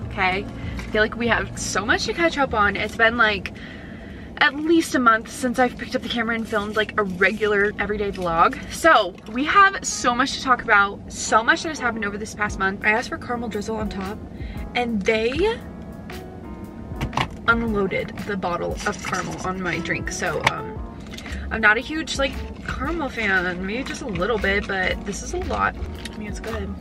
okay? I feel like we have so much to catch up on. It's been like at least a month since I've picked up the camera and filmed like a regular everyday vlog. So we have so much to talk about, so much that has happened over this past month. I asked for caramel drizzle on top and they unloaded the bottle of caramel on my drink. So I'm not a huge like caramel fan, maybe just a little bit, but this is a lot. I mean, it's good.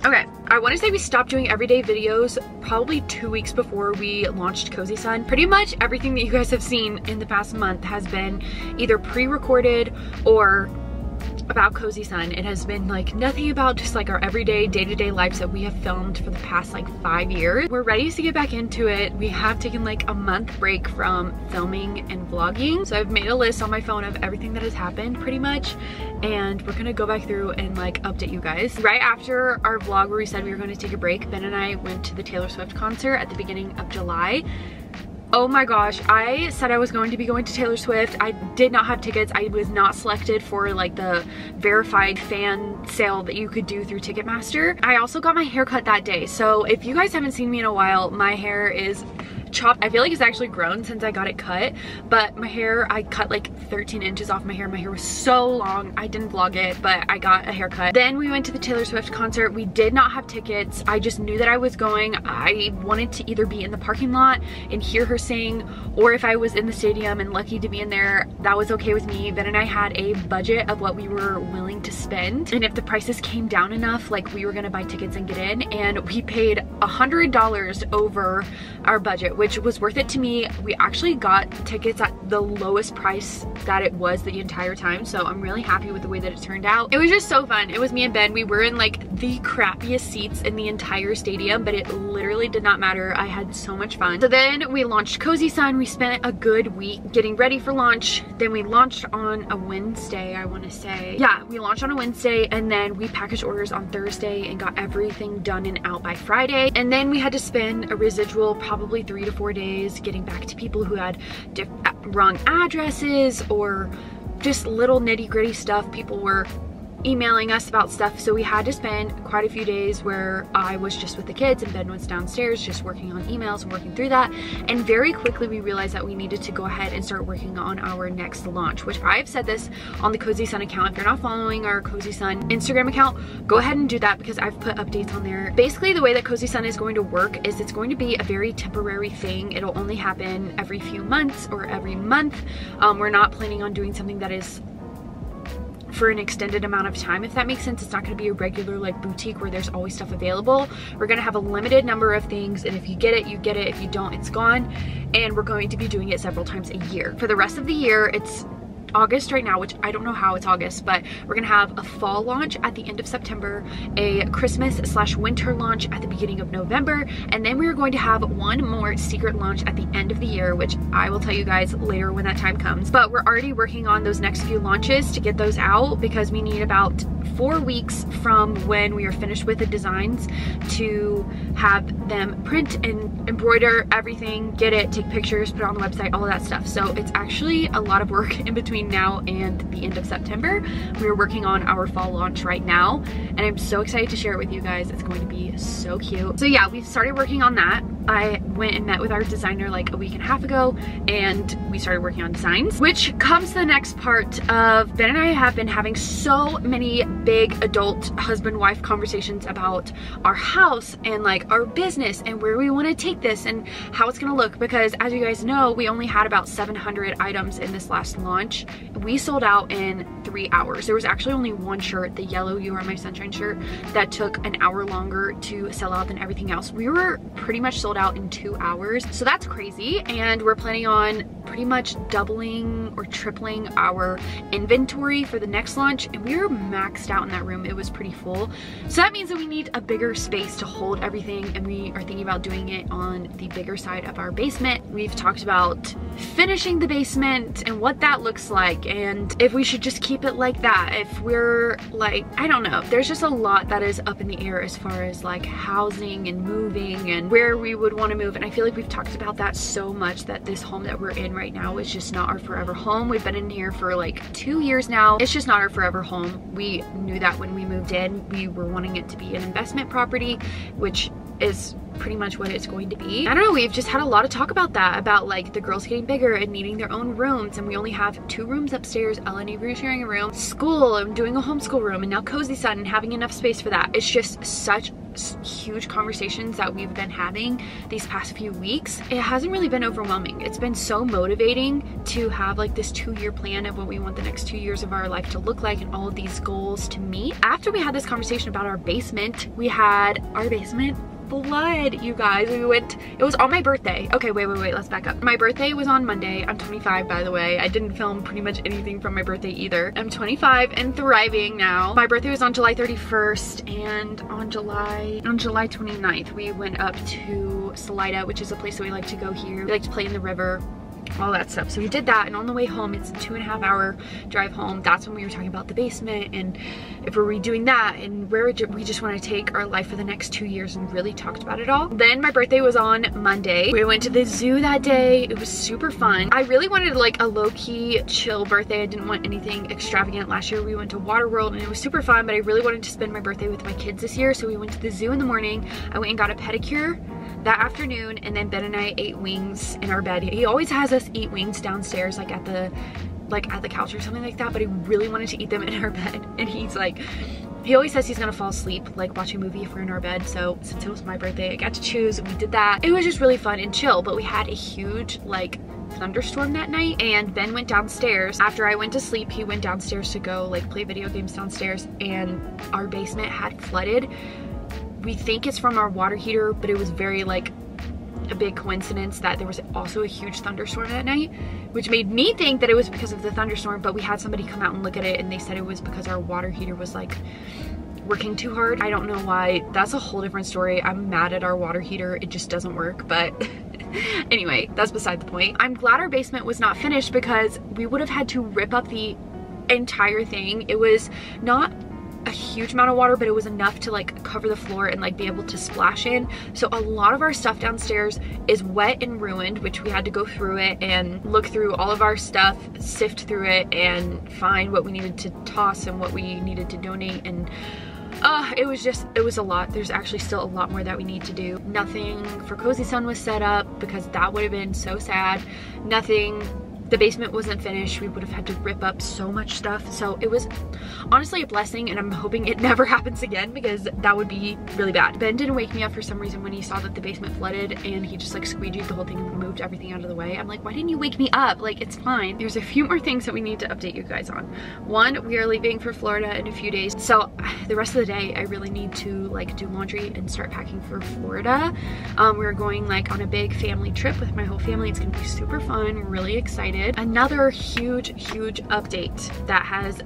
Okay, I want to say we stopped doing everyday videos probably 2 weeks before we launched Cozy Sun. Pretty much everything that you guys have seen in the past month has been either pre-recorded or about Cozy Sun. It has been like nothing about just like our everyday day-to-day lives that we have filmed for the past like 5 years. We're ready to get back into it. We have taken like a month break from filming and vlogging. So I've made a list on my phone of everything that has happened pretty much. And we're gonna go back through and like update you guys. Right after our vlog where we said we were gonna take a break, Ben and I went to the Taylor Swift concert at the beginning of July. Oh my gosh, I said I was going to be going to Taylor Swift. I did not have tickets. I was not selected for like the verified fan sale that you could do through Ticketmaster. I also got my hair cut that day. So if you guys haven't seen me in a while, my hair is chopped. I feel like it's actually grown since I got it cut, but my hair, I cut like 13 inches off my hair. My hair was so long. I didn't vlog it, but I got a haircut. Then we went to the Taylor Swift concert. We did not have tickets. I just knew that I was going. I wanted to either be in the parking lot and hear her sing, or if I was in the stadium and lucky to be in there, that was okay with me. Ben and I had a budget of what we were willing to spend, and if the prices came down enough, like we were gonna buy tickets and get in, and we paid $100 over our budget, which was worth it to me. We actually got tickets at the lowest price that it was the entire time, so I'm really happy with the way that it turned out. It was just so fun. It was me and Ben. We were in like the crappiest seats in the entire stadium, but it literally did not matter. I had so much fun. So then we launched Cozy Sun. We spent a good week getting ready for launch. Then we launched on a Wednesday, I want to say. Yeah, we launched on a Wednesday, and then we packaged orders on Thursday and got everything done and out by Friday. And then we had to spend a residual probably 3 to 4 days getting back to people who had wrong addresses or just little nitty-gritty stuff. People were emailing us about stuff, so we had to spend quite a few days where I was just with the kids and Ben was downstairs just working on emails and working through that. And very quickly we realized that we needed to go ahead and start working on our next launch, which I've said this on the Cozy Sun account. If you're not following our Cozy Sun Instagram account, go ahead and do that because I've put updates on there. Basically, the way that Cozy Sun is going to work is it's going to be a very temporary thing. It'll only happen every few months or every month. We're not planning on doing something that is for an extended amount of time, if that makes sense. It's not going to be a regular like boutique where there's always stuff available. We're going to have a limited number of things, and if you get it, you get it. If you don't, it's gone. And we're going to be doing it several times a year. For the rest of the year, it's August right now, which I don't know how it's August, but we're gonna have a fall launch at the end of September, a Christmas/winter launch at the beginning of November, and then we're going to have one more secret launch at the end of the year, which I will tell you guys later when that time comes. But we're already working on those next few launches to get those out because we need about 4 weeks from when we are finished with the designs to have them print and embroider everything, get it, take pictures, put it on the website, all of that stuff. So it's actually a lot of work in between now and the end of September. We're working on our fall launch right now, and I'm so excited to share it with you guys. It's going to be so cute. So yeah, we've started working on that. I went and met with our designer like a week and a half ago, and we started working on designs, which comes to the next part of Ben and I have been having so many big adult husband-wife conversations about our house and like our business and where we want to take this and how it's gonna look, because as you guys know, we only had about 700 items in this last launch. We sold out in 3 hours. There was actually only one shirt, the yellow You Are My Sunshine shirt, that took an hour longer to sell out than everything else. We were pretty much sold out in 2 hours, so that's crazy. And we're planning on pretty much doubling or tripling our inventory for the next launch, and we were maxed out in that room. It was pretty full, so that means that we need a bigger space to hold everything, and we are thinking about doing it on the bigger side of our basement. We've talked about finishing the basement and what that looks like, and if we should just keep it like that, if we're like, I don't know, there's just a lot that is up in the air as far as like housing and moving and where we would want to move. And I feel like we've talked about that so much, that this home that we're in right now is just not our forever home. We've been in here for like 2 years now. It's just not our forever home. We knew that when we moved in. We were wanting it to be an investment property, which is pretty much what it's going to be. I don't know, we've just had a lot of talk about that, about like the girls getting bigger and needing their own rooms, and we only have 2 rooms upstairs. Ella and Avery are sharing a room, school and doing a homeschool room, and now Cozy Sun and having enough space for that. It's just such huge conversations that we've been having these past few weeks. It hasn't really been overwhelming. It's been so motivating to have like this 2-year plan of what we want the next 2 years of our life to look like and all of these goals to meet. After we had this conversation about our basement, we had our basement flood, you guys. We went, it was on my birthday. Okay, wait, let's back up. My birthday was on Monday. I'm 25, by the way. I didn't film pretty much anything from my birthday either. I'm 25 and thriving now. My birthday was on July 31st, and on July 29th, we went up to Salida, which is a place that we like to go here. We like to play in the river, all that stuff. So we did that, and on the way home, it's a 2.5 hour drive home. That's when we were talking about the basement and if we're redoing that and where we just want to take our life for the next 2 years, and really talked about it all. Then my birthday was on Monday. We went to the zoo that day. It was super fun. I really wanted like a low-key chill birthday. I didn't want anything extravagant. Last year we went to Waterworld and it was super fun, but I really wanted to spend my birthday with my kids this year. So we went to the zoo in the morning. I went and got a pedicure that afternoon, and then Ben and I ate wings in our bed. He always has us eat wings downstairs, like at the couch or something like that, but he really wanted to eat them in our bed. And he's like, he always says he's gonna fall asleep like watching a movie if we're in our bed. So since it was my birthday, I got to choose. We did that. It was just really fun and chill, but we had a huge like thunderstorm that night, and Ben went downstairs. After I went to sleep, he went downstairs to go like play video games downstairs, and our basement had flooded. We think it's from our water heater, but it was very like a big coincidence that there was also a huge thunderstorm that night, which made me think that it was because of the thunderstorm, but we had somebody come out and look at it, and they said it was because our water heater was like working too hard. I don't know why. That's a whole different story. I'm mad at our water heater. It just doesn't work, but anyway, that's beside the point. I'm glad our basement was not finished, because we would have had to rip up the entire thing. It was not a huge amount of water, but it was enough to like cover the floor and like be able to splash in. So a lot of our stuff downstairs is wet and ruined, which we had to go through it and look through all of our stuff, sift through it, and find what we needed to toss and what we needed to donate. And it was a lot. There's actually still a lot more that we need to do. Nothing for Cozy Sun was set up, because that would have been so sad. The basement wasn't finished. We would have had to rip up so much stuff. So it was honestly a blessing, and I'm hoping it never happens again, because that would be really bad. Ben didn't wake me up for some reason when he saw that the basement flooded, and he just like squeegeed the whole thing and moved everything out of the way. I'm like, why didn't you wake me up? Like, it's fine. There's a few more things that we need to update you guys on. One, we are leaving for Florida in a few days. So the rest of the day, I really need to like do laundry and start packing for Florida. We're going like on a big family trip with my whole family. It's gonna be super fun. We're really excited. Another huge update that has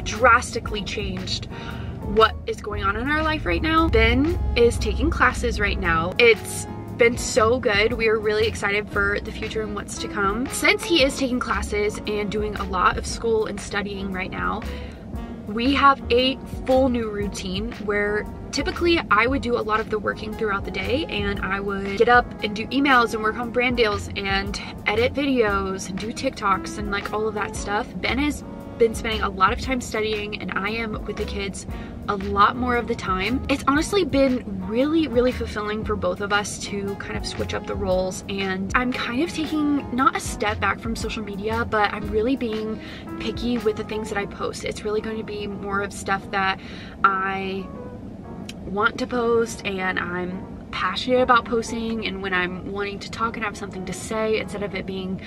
drastically changed what is going on in our life right now. Ben is taking classes right now. It's been so good. We are really excited for the future and what's to come. Since he is taking classes and doing a lot of school and studying right now, we have a full new routine where typically I would do a lot of the working throughout the day, and I would get up and do emails and work on brand deals and edit videos and do TikToks and like all of that stuff. Ben has been spending a lot of time studying, and I am with the kids a lot more of the time. It's honestly been really fulfilling for both of us to kind of switch up the roles, and I'm kind of taking not a step back from social media, but I'm really being picky with the things that I post. It's really going to be more of stuff that I want to post and I'm passionate about posting, and when I'm wanting to talk and have something to say, instead of it being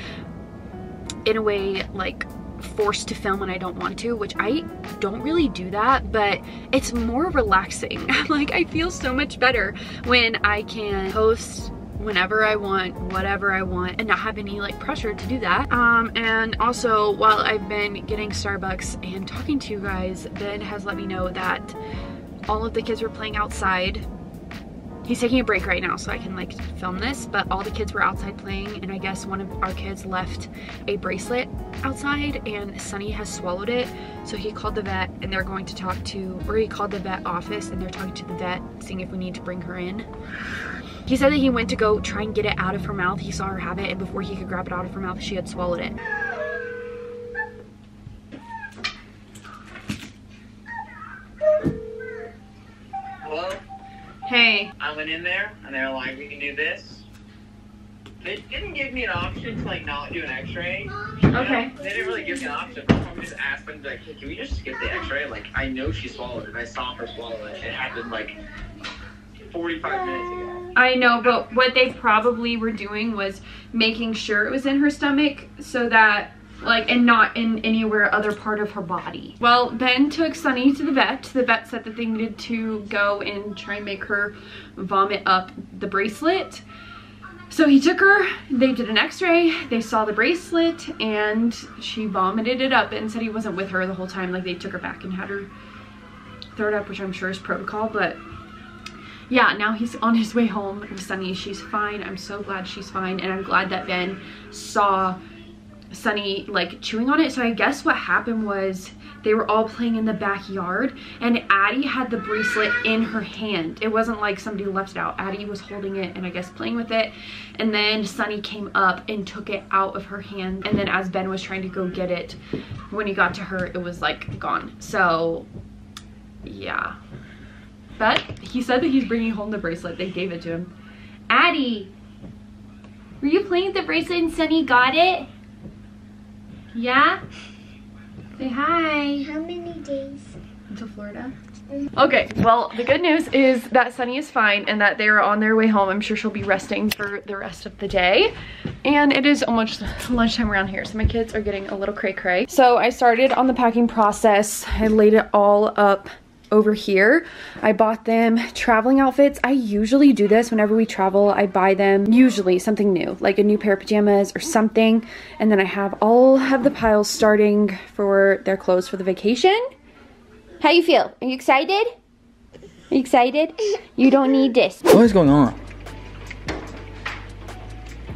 in a way like forced to film when I don't want to, which I don't really do that, but it's more relaxing. Like, I feel so much better when I can post whenever I want, whatever I want, and not have any like pressure to do that. And also, while I've been getting Starbucks and talking to you guys, Ben has let me know that all of the kids were playing outside. He's taking a break right now so I can like film this, but all the kids were outside playing, and I guess one of our kids left a bracelet outside and Sunny has swallowed it. So he called the vet, and they're going to talk to, or he called the vet office and they're talking to the vet, seeing if we need to bring her in. He said that he went to go try and get it out of her mouth. He saw her have it, and before he could grab it out of her mouth, she had swallowed it. Hello? Hey. I I went in there and they were like, we can do this. They didn't give me an option to like not do an x-ray. Okay. They didn't really give me an option. I just asked them like, hey, can we just skip the x-ray? Like, I know she swallowed it. I saw her swallow it. It happened like 45 minutes ago. I know, but what they probably were doing was making sure it was in her stomach so that like, and not in anywhere other part of her body. Well, Ben took Sunny to the vet. The vet said that they needed to go and try and make her vomit up the bracelet. So he took her, they did an x-ray, they saw the bracelet, and she vomited it up and said he wasn't with her the whole time. Like, they took her back and had her throw it up, which I'm sure is protocol, but yeah, now he's on his way home with Sunny. She's fine. I'm so glad she's fine, and I'm glad that Ben saw Sunny like chewing on it. So I guess what happened was they were all playing in the backyard and Addie had the bracelet in her hand. It wasn't like somebody left it out. Addie was holding it and I guess playing with it, and then Sunny came up and took it out of her hand, and then as Ben was trying to go get it, when he got to her, it was like gone. So yeah, but he said that he's bringing home the bracelet. They gave it to him. Addie, were you playing with the bracelet and Sunny got it? Yeah? Say hi. How many days? Until Florida. Okay, well, the good news is that Sunny is fine and that they are on their way home. I'm sure she'll be resting for the rest of the day. And it is almost lunchtime around here, so my kids are getting a little cray-cray. So I started on the packing process. I laid it all up over here. I bought them traveling outfits. I usually do this whenever we travel. I buy them usually something new, like a new pair of pajamas or something, and then I have all of the piles starting for their clothes for the vacation. How you feel? Are you excited? Are you excited? You don't need this. What is going on?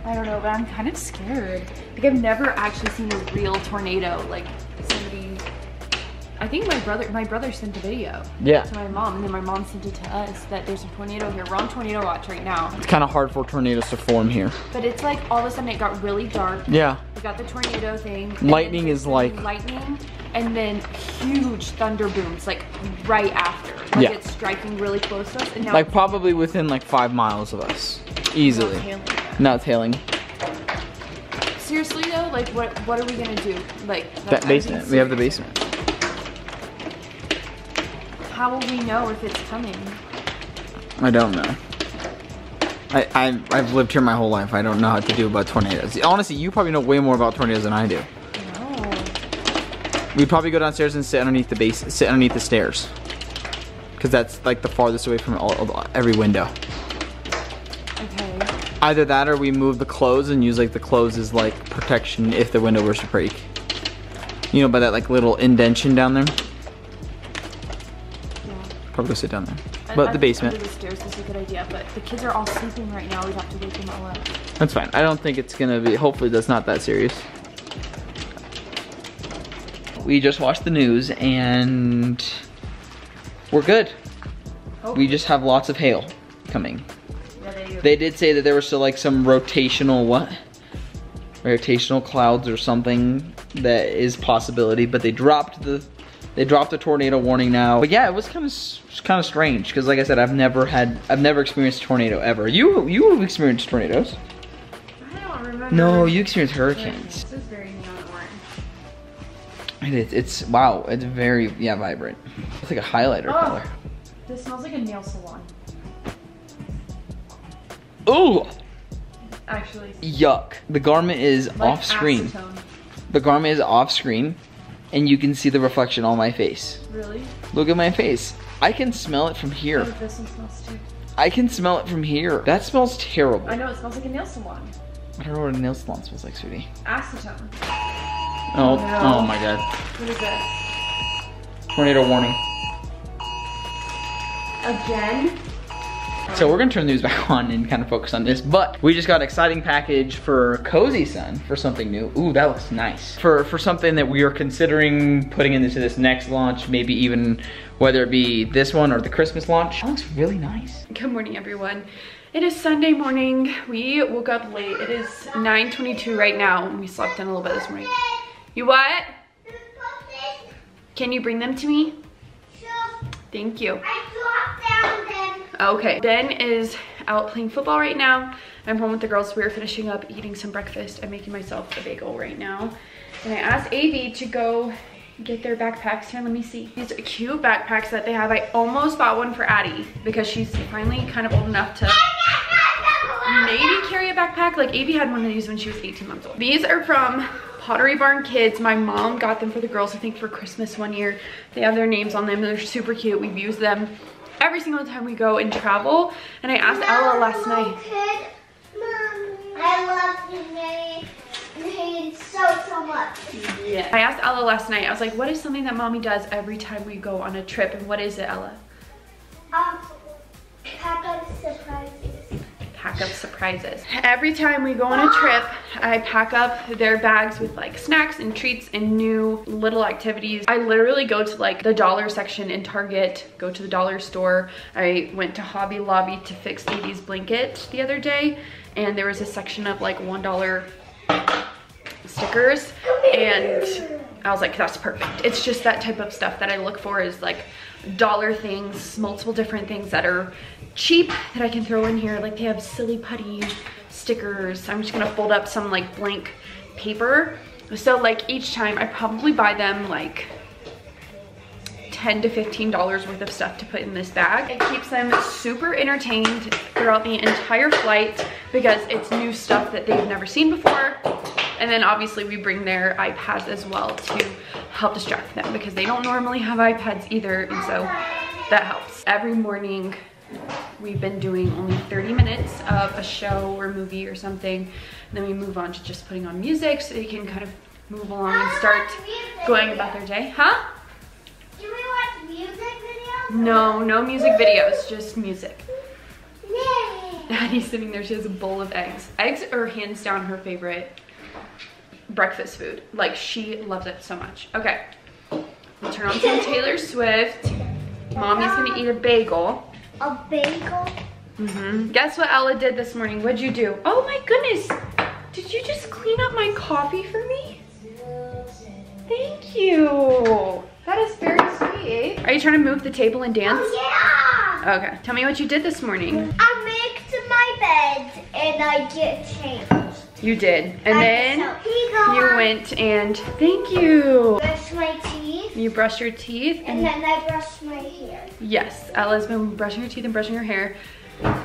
I don't know, but I'm kind of scared. Like, I've never actually seen a real tornado. Like, somebody, I think my brother sent a video to my mom, and then my mom sent it to us that there's a tornado here. We're on tornado watch right now. It's kind of hard for tornadoes to form here. But it's like all of a sudden it got really dark. Yeah. We got the tornado thing. Lightning is like... Lightning, and then huge thunder booms, like right after. Like it's striking really close to us. And now like probably within like 5 miles of us. Easily. Not hailing. Seriously though, like what are we gonna do? Like that basement. We have the basement. How will we know if it's coming? I don't know. I've lived here my whole life. I don't know how to do about tornadoes. Honestly, you probably know way more about tornadoes than I do. No. We'd probably go downstairs and sit underneath the stairs, because that's like the farthest away from every window. Okay. Either that, or we move the clothes and use like the clothes as like protection if the window were to break. You know, by that like little indentation down there. Probably go sit down there. But the basement. Under the stairs is a good idea, but the kids are all sleeping right now. We'd have to wake them all up. That's fine. I don't think it's gonna be, hopefully that's not that serious. We just watched the news and we're good. We just have lots of hail coming. Yeah, they did say that there was still like some rotational clouds or something that is possibility, but they dropped the tornado warning now. But yeah, it was kind of strange because, like I said, I've never experienced a tornado ever. You have experienced tornadoes. I don't remember. No, you experienced hurricanes. This is very neon orange. It's wow. It's very vibrant. It's like a highlighter color. This smells like a nail salon. Ooh. Actually. Yuck. The garment is like off screen. Acetone. The garment is off screen, and you can see the reflection on my face. Really? Look at my face. I can smell it from here. Oh, this one smells too. I can smell it from here. That smells terrible. I know, it smells like a nail salon. I don't know what a nail salon smells like, sweetie. Acetone. Oh, no. Oh my god. What is this? Tornado warning. Again? So we're gonna turn the news back on and kind of focus on this, but we just got an exciting package for Cozy Sun for something new. Ooh, that looks nice. For something that we are considering putting into this next launch, maybe even whether it be this one or the Christmas launch. That looks really nice. Good morning, everyone. It is Sunday morning. We woke up late. It is 9:22 right now, and we slept in a little bit this morning. You what? Can you bring them to me? Sure. Thank you. I dropped down them. Okay, Ben is out playing football right now. I'm home with the girls. We're finishing up eating some breakfast. I'm making myself a bagel right now. And I asked Avi to go get their backpacks. Here, let me see. These are cute backpacks that they have. I almost bought one for Addie because she's finally kind of old enough to maybe carry a backpack. Like Avi had one of these when she was 18 months old. These are from Pottery Barn Kids. My mom got them for the girls, I think for Christmas one year. They have their names on them. They're super cute. We've used them every single time we go and travel. And I asked Ella last night. Kid, Mom, I love you, Mary. So much. Yeah. I asked Ella last night. I was like, what is something that mommy does every time we go on a trip? And what is it, Ella? Pack up surprises. Pack up surprises. Every time we go on a trip, I pack up their bags with like snacks and treats and new little activities. I literally go to like the dollar section in Target, go to the dollar store. I went to Hobby Lobby to fix Davey's blanket the other day, and there was a section of like $1 stickers, and I was like, that's perfect. It's just that type of stuff that I look for, is like dollar things, multiple different things that are cheap that I can throw in here. Like they have silly putty stickers. I'm just gonna fold up some like blank paper. So like each time I probably buy them like $10 to $15 worth of stuff to put in this bag. It keeps them super entertained throughout the entire flight because it's new stuff that they've never seen before. And then obviously we bring their iPads as well to help distract them because they don't normally have iPads either, and so that helps. Every morning we've been doing only 30 minutes of a show or movie or something, and then we move on to just putting on music so they can kind of move along and start going about their day. Huh? Do we watch music videos? No, no music videos, just music. Yay! Addie's sitting there, she has a bowl of eggs. Eggs are hands down her favorite breakfast food. Like she loves it so much. Okay, we'll turn on some Taylor Swift. Mommy's gonna eat a bagel. A bagel? Guess what Ella did this morning? What'd you do? Oh my goodness, did you just clean up my coffee for me? Thank you. That is very sweet. Are you trying to move the table and dance? Oh yeah! Okay, tell me what you did this morning. I made my bed and I get changed. You did. And then you you went and, thank you. brush my teeth. You brushed your teeth. And then I brush my hair. Yes, Ella's been brushing her teeth and brushing her hair.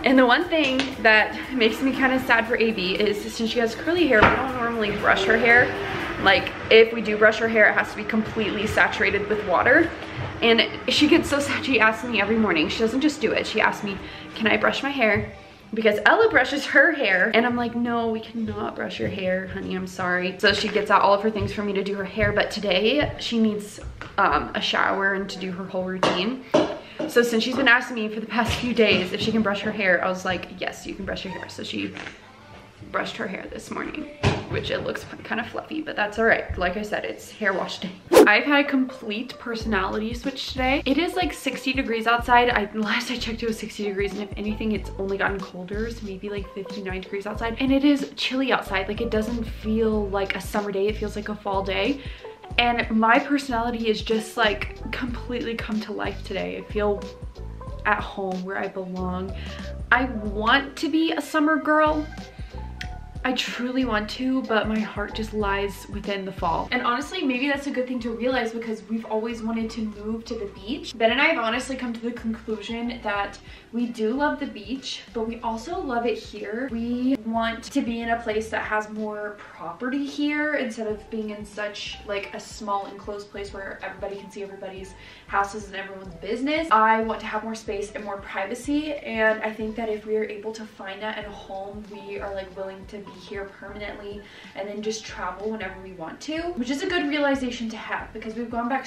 And the one thing that makes me kind of sad for Abby is since she has curly hair, we don't normally brush her hair. Like if we do brush her hair, it has to be completely saturated with water. And she gets so sad, she asks me every morning. She doesn't just do it. She asks me, can I brush my hair? Because Ella brushes her hair, and I'm like, no, we cannot brush your hair, honey, I'm sorry. So she gets out all of her things for me to do her hair, but today she needs a shower and to do her whole routine. So since she's been asking me for the past few days if she can brush her hair, I was like, yes, you can brush your hair. So she brushed her hair this morning, which it looks kind of fluffy, but that's all right. Like I said, it's hair wash day. I've had a complete personality switch today. It is like 60 degrees outside. Last I checked, it was 60 degrees, and if anything, it's only gotten colder, so maybe like 59 degrees outside. And it is chilly outside. Like it doesn't feel like a summer day, it feels like a fall day. And my personality is just like completely come to life today. I feel at home where I belong. I want to be a summer girl. I truly want to, but my heart just lies within the fall. And honestly, maybe that's a good thing to realize because we've always wanted to move to the beach. Ben and I have honestly come to the conclusion that we do love the beach, but we also love it here. We want to be in a place that has more property here instead of being in such like a small enclosed place where everybody can see everybody's houses and everyone's business. I want to have more space and more privacy, and I think that if we are able to find that in a home, we are like willing to be here permanently and then just travel whenever we want to, which is a good realization to have because we've gone back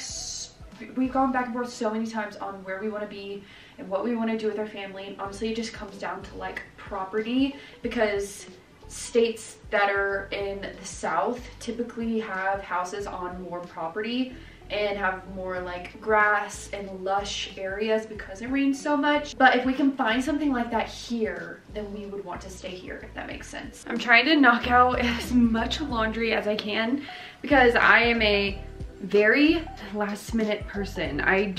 and forth so many times on where we want to be and what we want to do with our family. And honestly, it just comes down to like property, because states that are in the South typically have houses on more property and have more like grass and lush areas because it rains so much. But if we can find something like that here, then we would want to stay here, if that makes sense. I'm trying to knock out as much laundry as I can because I am a very last minute person. I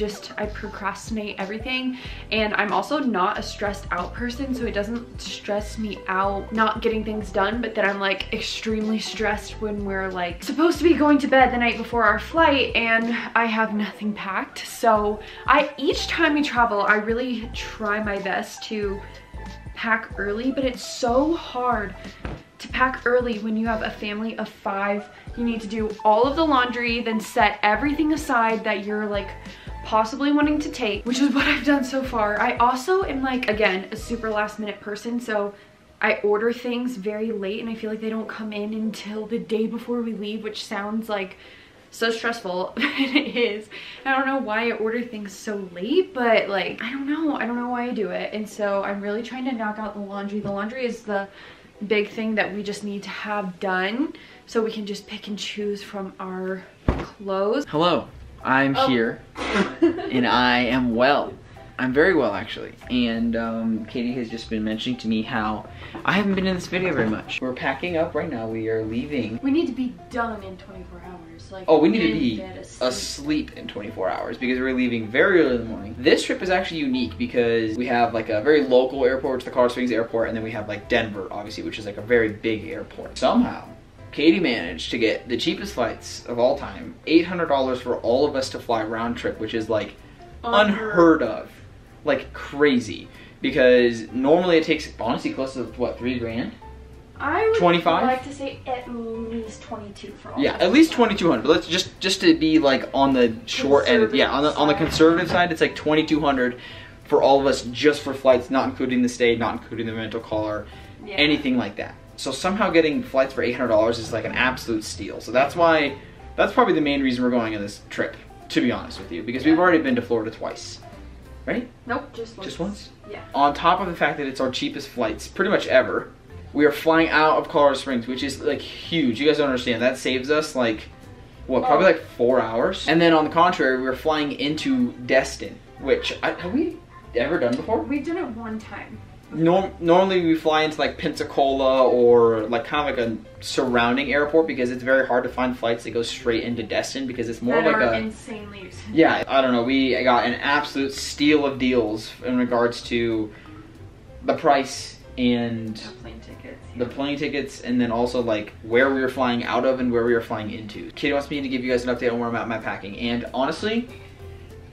procrastinate everything, and I'm also not a stressed out person, so it doesn't stress me out not getting things done, but then I'm like extremely stressed when we're like supposed to be going to bed the night before our flight and I have nothing packed. So each time we travel, I really try my best to pack early, but it's so hard to pack early when you have a family of 5. You need to do all of the laundry, then set everything aside that you're like possibly wanting to take, which is what I've done so far. I also am like, again, a super last minute person, so I order things very late and I feel like they don't come in until the day before we leave, which sounds like so stressful, but it is. I don't know why I order things so late, but like, I don't know why I do it. And so I'm really trying to knock out the laundry. The laundry is the big thing that we just need to have done so we can just pick and choose from our clothes. Hello, I'm here and I am well. I'm very well actually, and Katie has just been mentioning to me how I haven't been in this video very much. We're packing up right now. We are leaving. We need to be done in 24 hours. Like, oh, we need to be asleep in 24 hours because we're leaving very early in the morning. This trip is actually unique because we have like a very local airport, which is the Colorado Springs airport, and then we have like Denver, obviously, which is like a very big airport. Somehow, Katie managed to get the cheapest flights of all time, $800 for all of us to fly round trip, which is like unheard of. Like crazy, because normally it takes honestly close to what, 3 grand? I would 25? like to say at least 22 for all. Yeah, at least 2,200. But let's just to be like on the short end, yeah, on the conservative side, it's like 2,200 for all of us just for flights, not including the stay, not including the rental car, anything like that. So somehow getting flights for $800 is like an absolute steal. So that's probably the main reason we're going on this trip, to be honest with you, because we've already been to Florida twice. Right? Nope, just once. Just once? Yeah. On top of the fact that it's our cheapest flights, pretty much ever, we are flying out of Colorado Springs, which is like huge. You guys don't understand. That saves us like, what, probably like 4 hours? And then on the contrary, we're flying into Destin, which, have we ever done before? We've done it one time. Normally we fly into like Pensacola or like kind of like a surrounding airport because it's very hard to find flights that go straight into Destin because it's more like a insanely expensive. Yeah, I don't know. We got an absolute steal of deals in regards to the price and the plane tickets, and then also like where we were flying out of and where we were flying into. Katie wants me to give you guys an update on where I'm at my packing, and honestly,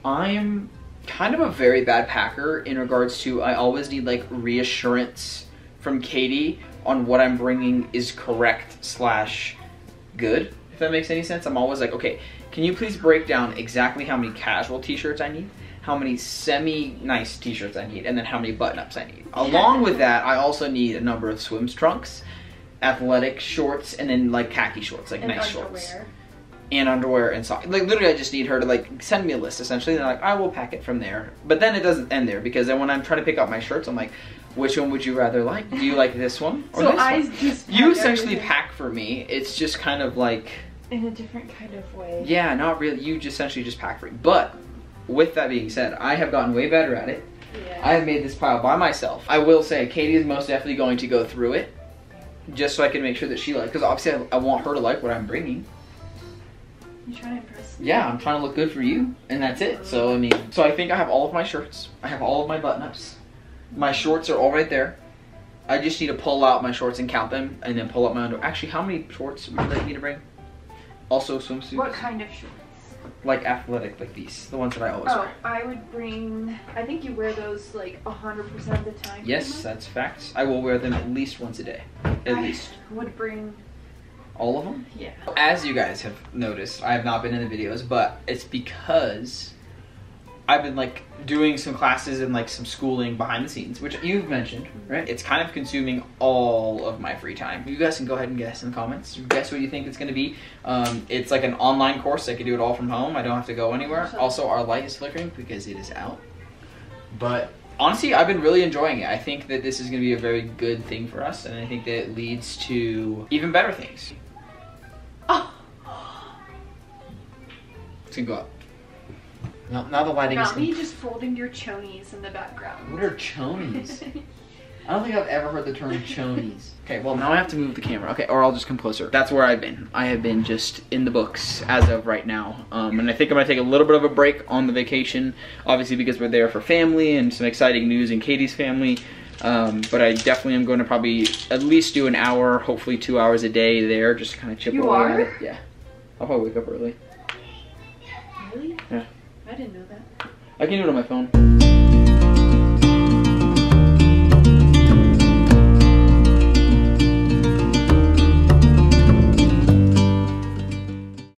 I'm kind of a very bad packer in regards to I always need like reassurance from Katie on what I'm bringing is correct / good, if that makes any sense. I'm always like, okay, can you please break down exactly how many casual t-shirts I need, how many semi-nice t-shirts I need, and then how many button-ups I need. Along with that, I also need a number of swim trunks, athletic shorts, and then like khaki shorts, like nice shorts. And underwear and socks. Like literally I just need her to like send me a list essentially, and like I will pack it from there. But then it doesn't end there, because then when I'm trying to pick out my shirts, I'm like, which one would you rather like? Do you like this one or this one? Just you essentially pack for me. It's just kind of like in a different kind of way. Yeah, not really. You just essentially just pack for me. But with that being said, I have gotten way better at it. Yeah. I have made this pile by myself. I will say Katie is most definitely going to go through it just so I can make sure that she likes, because obviously I want her to like what I'm bringing. You trying to impress me? Yeah, I'm trying to look good for you, and that's it. So I mean, so I think I have all of my shirts. I have all of my button-ups. My shorts are all right there. I just need to pull out my shorts and count them, and then pull out my underwear. Actually, how many shorts would you like me to bring? Also swimsuits. What kind of shorts? Like athletic, like these, the ones that I always wear. I would bring. I think you wear those like 100% of the time. Yes, that's facts. I will wear them at least once a day. At least. Would bring. All of them? Yeah. As you guys have noticed, I have not been in the videos, but it's because I've been like doing some classes and like some schooling behind the scenes, which you've mentioned, right? It's kind of consuming all of my free time. You guys can go ahead and guess in the comments. Guess what you think it's going to be. It's like an online course. I can do it all from home. I don't have to go anywhere. Also, our light is flickering because it is out. But honestly, I've been really enjoying it. I think that this is going to be a very good thing for us, and I think that it leads to even better things. Oh. It's going to go up. Now the lighting is... Not me just folding your chonies in the background. What are chonies? I don't think I've ever heard the term chonies. Okay, well now I have to move the camera. Okay, or I'll just come closer. That's where I've been. I have been just in the books as of right now. And I think I'm gonna take a little bit of a break on the vacation, obviously because we're there for family and some exciting news in Katie's family. But I definitely am going to probably at least do an hour, hopefully 2 hours a day there, just to kind of chip away at it. Yeah. I'll probably wake up early. Really? Yeah. I didn't know that. I can do it on my phone.